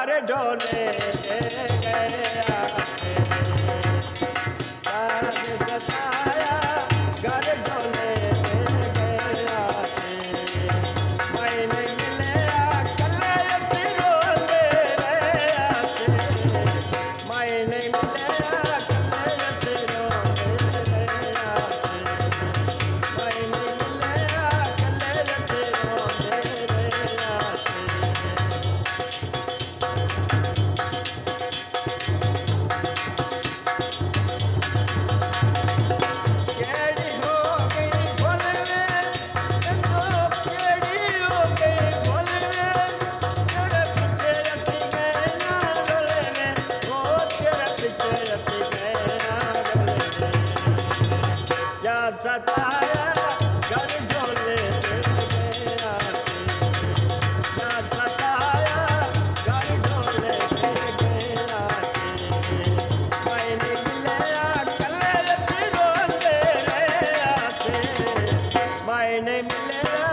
घर ढोले गया सताया घर ढोले गया मैंने मिले कले रोंदे रहे मैंने मिले कले रोंदे रहे मैंने मिले कले रोंदे रहे सताया घर ढोले गया सताया घर ढोले गया मैंने मिले कले रोंदे रहे मैंने मिले